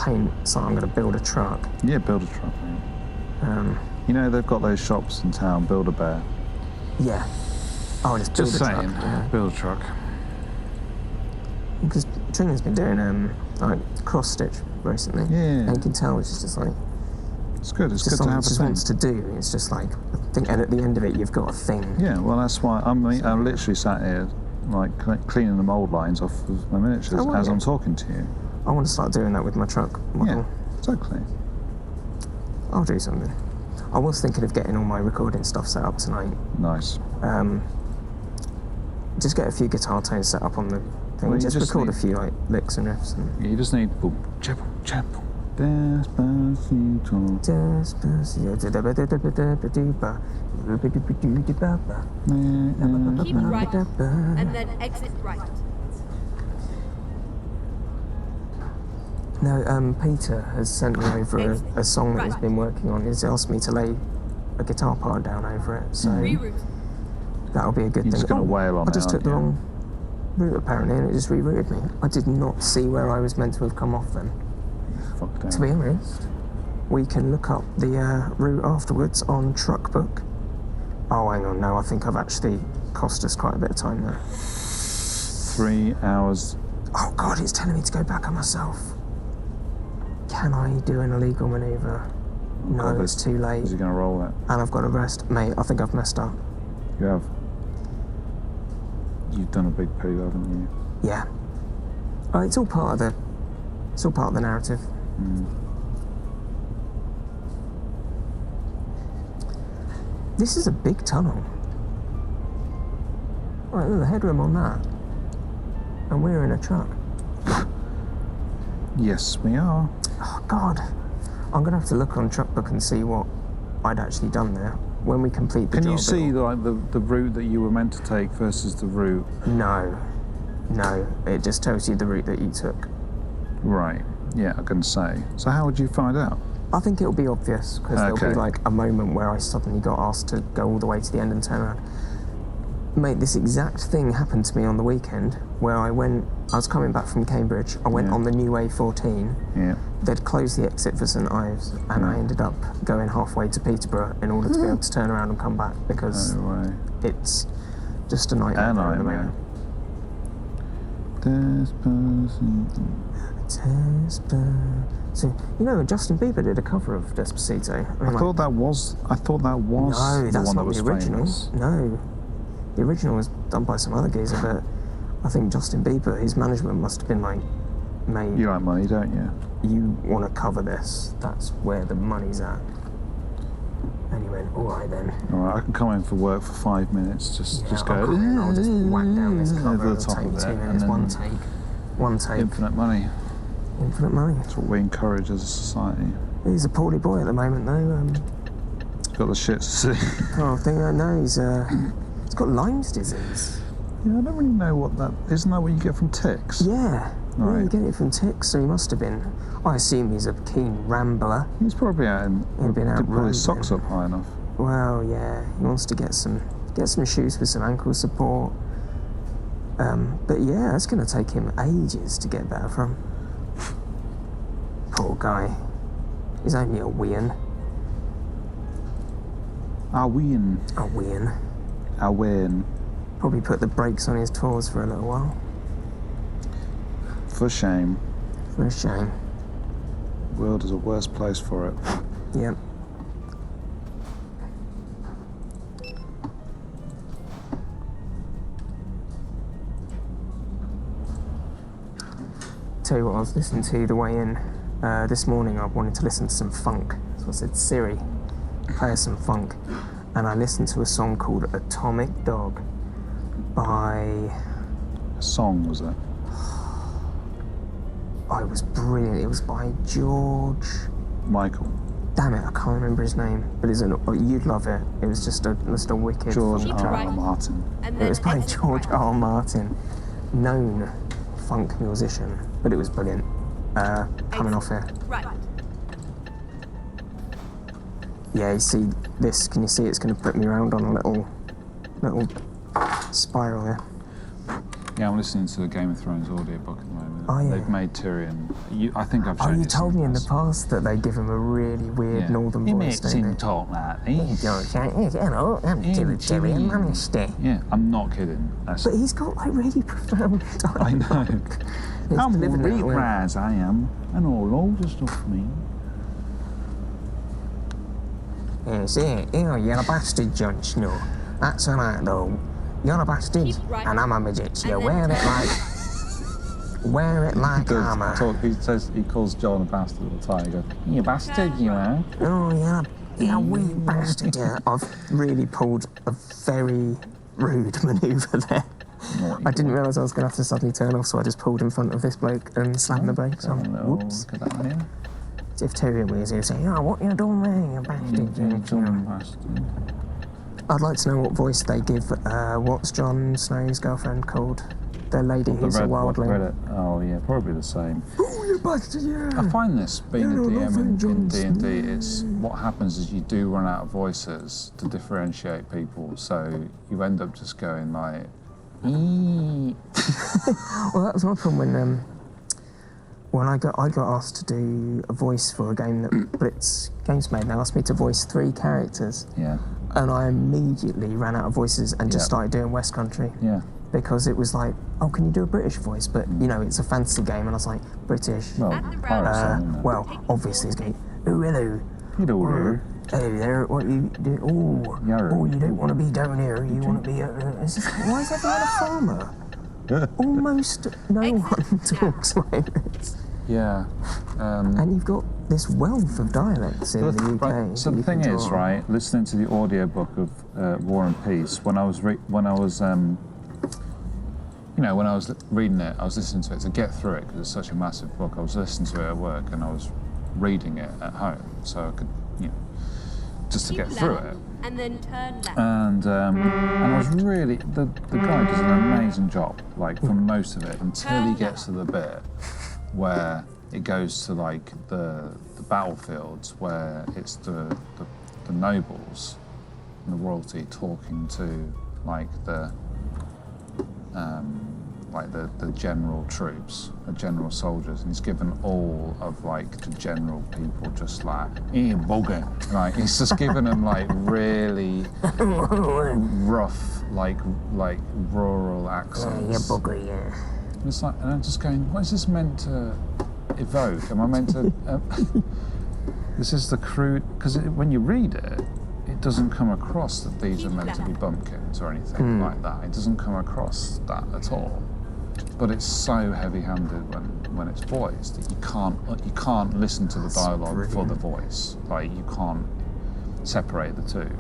paint something, I'm going to build a truck. Yeah, build a truck, mate. They've got those shops in town, Build-A-Bear. Yeah. Oh, just build Just a saying, truck. Yeah. build a truck. Because Trina's been doing like cross stitch recently. Yeah. And you can tell it's just like It's good, it's just good to something have she a just thing. wants to do. It's just like a thing, and at the end of it, you've got a thing. Yeah, well, that's why I'm literally sat here, like, cleaning the mould lines off of my miniatures Oh, as yeah. I'm talking to you. I want to start doing that with my truck model. Yeah, exactly. I'll do something. I was thinking of getting all my recording stuff set up tonight. Nice. Just get a few guitar tones set up on the thing. Well, you just just record need- a few like licks and riffs. And You just need boom, chapel, Despacito. Keep right and then exit right. No, Peter has sent me over a song that he's been working on. He's asked me to lay a guitar part down over it, so Reroute. that'll be a good You're thing. just gonna wail on I it, just took aren't the you? wrong route apparently, and it just rerouted me. I did not see where I was meant to have come off then. Fuck down. To be honest, we can look up the route afterwards on Truckbook. Oh, hang on, no, I think I've actually cost us quite a bit of time there. 3 hours. Oh God, it's telling me to go back on myself. Can I do an illegal manoeuvre? No, God, it's too late. Is he going to roll it? And I've got to rest. Mate, I think I've messed up. You have. You've done a big poo, haven't you? Yeah. Oh, it's all part of the narrative. This is a big tunnel. Right, look, the headroom on that. And we're in a truck. Yes, we are. Oh, God. I'm going to have to look on Truck Book and see what I'd actually done there. When we complete the job... Can you see like the route that you were meant to take versus the route? No. It just tells you the route that you took. Right. Yeah, I can say. So how would you find out? I think it'll be obvious, because there'll be like a moment where I suddenly got asked to go all the way to the end and turn around. Mate, this exact thing happened to me on the weekend where I was coming back from Cambridge, I went on the new A14. Yeah. They'd closed the exit for St Ives, and I ended up going halfway to Peterborough in order to be able to turn around and come back, because it's just a nightmare there at the moment. So, you know, Justin Bieber did a cover of Despacito. I thought that was no, the that's one not that was the original. famous. No, the original was done by some other geezer, but I think Justin Bieber, his management must have been like, mate, You like money, don't you? you want to cover this, that's where the money's at. And he went, all right then. All right, I can come in for work for 5 minutes. Just go. I'll come in, I'll just whack down this cover, over the it'll top take of me it, 2 and minutes, then one take. Infinite money. Infinite money. That's what we encourage as a society. He's a poorly boy at the moment though. Got the shit to see. Oh, I think I know, he's got Lyme's disease. Yeah, I don't really know what that... Isn't that what you get from ticks? Yeah. Right. Yeah, you get it from ticks, so he must have been... I assume he's a keen rambler. He's probably out in... He'd been out Didn't pull his rambling. socks up high enough. Well, yeah, he wants to get some shoes with some ankle support. But yeah, it's going to take him ages to get better from. Poor guy. He's only a weean. A win. Probably put the brakes on his tours for a little while. For shame. For a shame. The world is a worse place for it. Yep. Tell you what, I was listening to the way in this morning. I wanted to listen to some funk, so I said, Siri, play us some funk, and I listened to a song called Atomic Dog by... A song, was it? Oh, it was brilliant. It was by George... Michael. Damn it, I can't remember his name, but you'd love it. It was just a wicked George funk R. track. R. Martin. And It then was by exit George right. R. Martin, known funk musician, but it was brilliant. Coming off here. Right. Yeah, you see this? Can you see it's going to put me around on a little spiral here? Yeah, I'm listening to the Game of Thrones audiobook at the moment. Oh, yeah. They've made Tyrion... I think I've shown Oh, you you told me in the this. past that they give him a really weird northern He voice, makes don't him they? talk like He this. goes, hello, I'm Terry Tyrion. Lannister. Yeah, I'm not kidding. That's, But he's got like really profound dialogue. I know. He's I'm delivered Rick that well. Raz, I am. And all loads of stuff, me. Yes, you're a bastard, Jon Snow. That's alright though. You're a bastard, Keep right. and I'm a midget. You And wear then it like... wear it like armour. He calls John a bastard all the time. He goes, you bastard, you are. Oh, you're a wee bastard, yeah. I've really pulled a very rude manoeuvre there. I didn't realise I was going to have to suddenly turn off, so I just pulled in front of this bloke and slammed the brakes on. Whoops. Look at that here. If Tyrion was here saying, oh, what you doing there, you bastard? Bastard. I'd like to know what voice they give, what's Jon Snow's girlfriend called? The lady who's a wildling. Oh yeah, probably the same. Oh, you bastard, yeah! I find this being a You're DM loving in Jon D&D, Snow. it's what happens is you do run out of voices to differentiate people, so you end up just going like, "Ee." Well, that was my problem when I got asked to do a voice for a game that Blitz Games made. They asked me to voice 3 characters, Yeah, and I immediately ran out of voices and just Yeah. started doing West Country. yeah. Because it was like, oh, can you do a British voice? But, you know, it's a fantasy game, and I was like, British. Well, At the pirates, round. isn't it? Well, obviously it's going, oh, hello. You don't know. Hey there, what you do? Oh, Yarrow. oh, you don't want to be down here. You want to be. It's just, why is everyone a farmer? Almost no one talks like this. Yeah. And you've got this wealth of dialects in the UK. So that the you thing can is, draw on. right, listening to the audiobook of War and Peace, when I was you know, when I was reading it, I was listening to it to get through it because it's such a massive book. I was listening to it at work and I was reading it at home, so I could, you know, just to Keep get through left, it. and then turn left. And I was really the guy does an amazing job, like for most of it, until he gets to the bit where it goes to like the battlefields where it's the nobles and the royalty talking to like the general troops, the general soldiers, and he's given all of like the general people just like bugger. Like he's just given them like really rough, like rural accents. Bugger, yeah. And it's like, and I'm just going, what is this meant to evoke? Am I meant to? This is the crude, because when you read it, it doesn't come across that these are meant to be bumpkins or anything like that. It doesn't come across that at all. But it's so heavy-handed when it's voiced that you can't listen to the dialogue for the voice. Like you can't separate the two.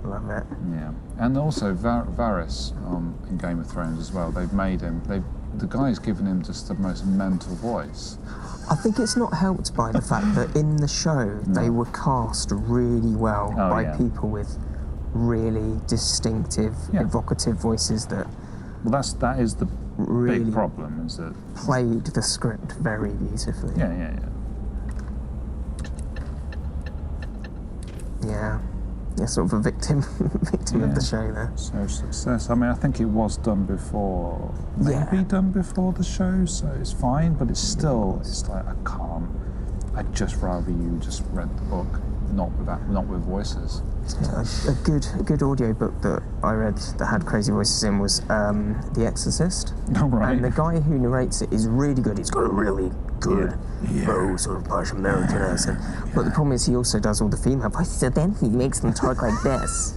Love it. Yeah, and also Varys in Game of Thrones as well. They've made him. The guy's given him just the most mental voice. I think it's not helped by the fact that in the show they were cast really well by people with really distinctive, evocative voices that. Well, that is the really big problem, is that played the script very beautifully. Yeah. Yeah, sort of a victim of the show there. So success. I mean, I think it was done before, maybe done before the show, so it's fine. But it's like I can't. I'd just rather you just read the book, not with voices. Yeah, a good audio book that I read that had crazy voices in was The Exorcist. Oh, right. And the guy who narrates it is really good. He's got a really good, low, sort of posh American accent. But the problem is he also does all the female voices, so then he makes them talk like this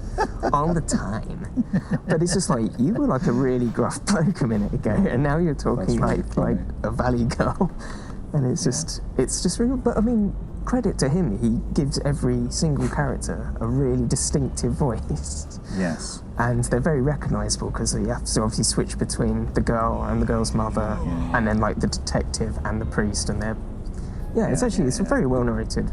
all the time. But it's just like, you were like a really gruff bloke a minute ago, and now you're talking like a valley girl. And it's just real. But I mean, credit to him, he gives every single character a really distinctive voice. Yes. And they're very recognisable because you have to obviously switch between the girl and the girl's mother, and then like the detective and the priest, and it's a very well narrated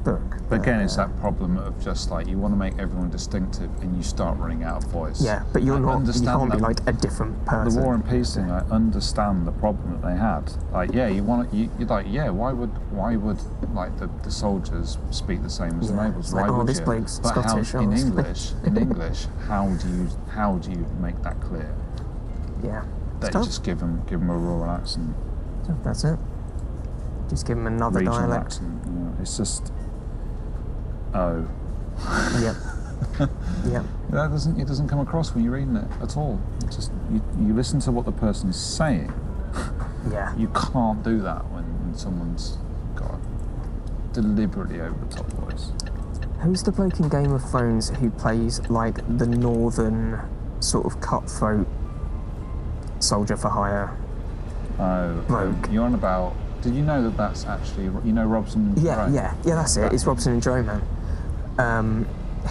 book. But again, it's that problem of just like you want to make everyone distinctive, and you start running out of voice. Yeah, but you can't be like a different person. The War and Peace thing, I understand the problem that they had. Like, why would like the soldiers speak the same as the nobles? Like, why would this you? bloke's But Scottish. in English, how do you make that clear? Yeah. That you just give them a rural accent. That's it. Just give them another Regional dialect. accent. You know, it's just. Oh. Yep. Yep. It doesn't come across when you're reading it at all. It's just you listen to what the person's saying. Yeah. You can't do that when someone's got a deliberately over the top voice. Who's the bloke in Game of Thrones who plays like the northern sort of cutthroat soldier for hire? Oh, you're on about. Did you know that that's actually Robson and Joe? Yeah, that's it. It's Robson and Joe, man.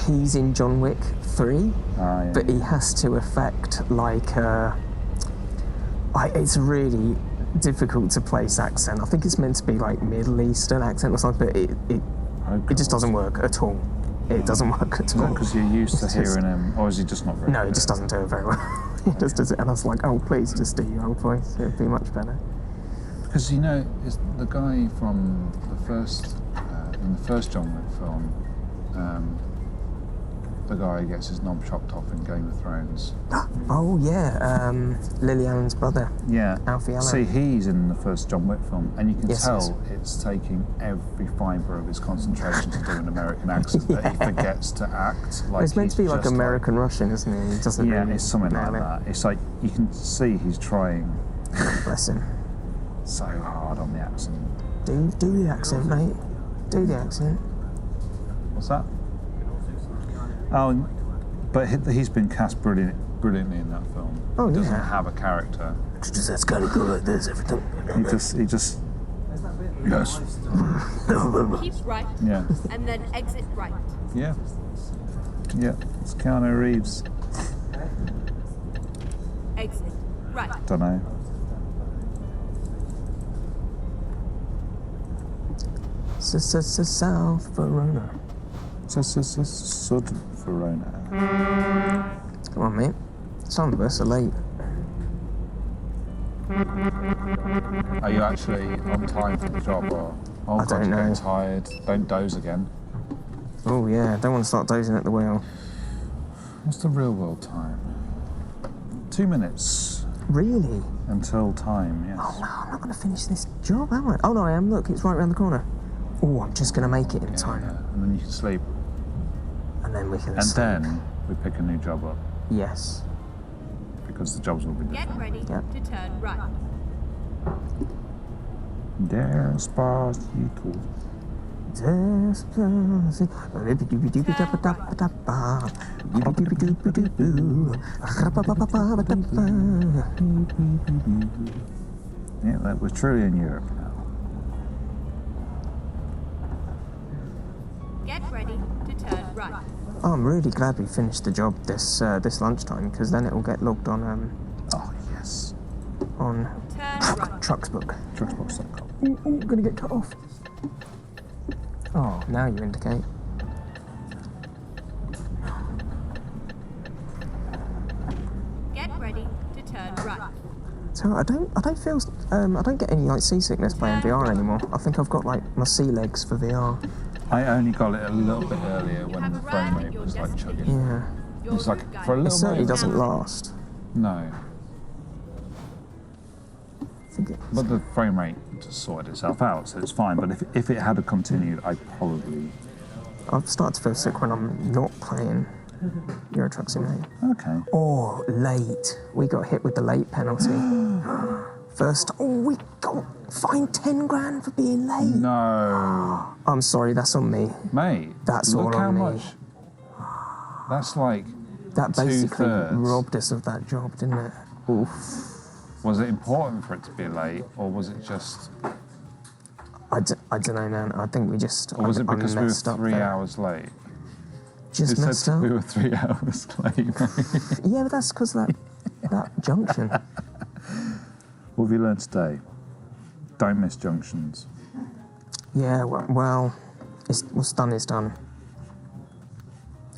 He's in John Wick 3, but he has to affect like it's really difficult to place accent. I think it's meant to be like Middle Eastern accent or something, but it just doesn't work at all. It doesn't work at all. Because you're used to hearing him, or is he just not very No, good? he just doesn't do it very well. He just does it, and I was like, oh, please just do your old voice. It would be much better. Because it's the guy from the first in the first John Wick film, the guy who gets his knob chopped off in Game of Thrones. Oh yeah, Lily Allen's brother. Yeah. Alfie Allen. See, he's in the first John Wick film, and you can Yes, tell it's taking every fibre of his concentration to do an American accent that he forgets to act like. It's meant to be like just American Russian, isn't it? He doesn't. Yeah, really it's something like nail it. that. It's like you can see he's trying Bless him. so hard on the accent. Do the accent, mate. Do the accent. What's that? Oh, but he's been cast brilliantly in that film. Oh, He doesn't yeah. have a character. That's gotta go like this every time. He just. Yes. Keep right, Yeah. and then exit right. Yeah. Yeah. It's Keanu Reeves. Exit right. Don't know. South Verona. Sud Verona. Come on, mate. Some of us are late. Are you actually on time for the job, or oh I god, don't you're getting know. tired? Don't doze again. Oh yeah, don't want to start dozing at the wheel. What's the real world time? 2 minutes Really? until time. Yes. Oh no, I'm not going to finish this job, am I? Oh no, I am. Look, it's right around the corner. Oh, I'm just going to make it in time. Yeah, and then you can sleep, And then we can and sleep. then we pick a new job up Yes. because the jobs will be Get different. ready Yep. to turn right. Despacito. Yeah, that we're truly in Europe now. Get ready to turn right. Oh, I'm really glad we finished the job this lunchtime, because then it will get logged on Oh yes. Turn right. Trucksbook. Trucksbox.com. Ooh, gonna get cut off. Oh, now you indicate. Get ready to turn right. So I don't feel I don't get any like seasickness playing VR anymore. I think I've got like my sea legs for VR. I only got it a little bit earlier when have the frame arrived at rate your was like chugging. Yeah. Your It's like route guide for a It little certainly bit. doesn't last. No, I think it, but the frame rate just sorted itself out, so it's fine. But if it had continued, I probably I've started to feel sick when I'm not playing Euro Truck Simulator. okay. Oh, late. We got hit with the late penalty. First, we got fined 10 grand for being late. No, I'm sorry, that's on me. mate. That's look all how on me. much. That's like That basically 2/3. robbed us of that job, didn't it? oof. Was it important for it to be late, or was it just, I don't know, man. I think we just. or was it I because we were messed up 3 there. hours late? Just Who messed said up. we were 3 hours late? Mate? Yeah, but that's because that junction. What have you learned today? Don't miss junctions. Yeah, well, what's done is done.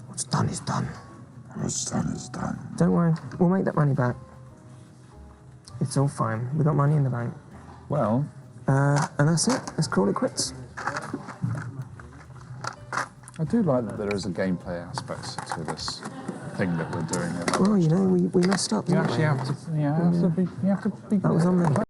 What's done is done. What's done is done. Don't worry, we'll make that money back. It's all fine. We got money in the bank. Well, And that's it. Let's call it quits. I do like that there is a gameplay aspect to this thing that we're doing. Well, you know, we messed up. You didn't actually we? have to, you have to be That was on me.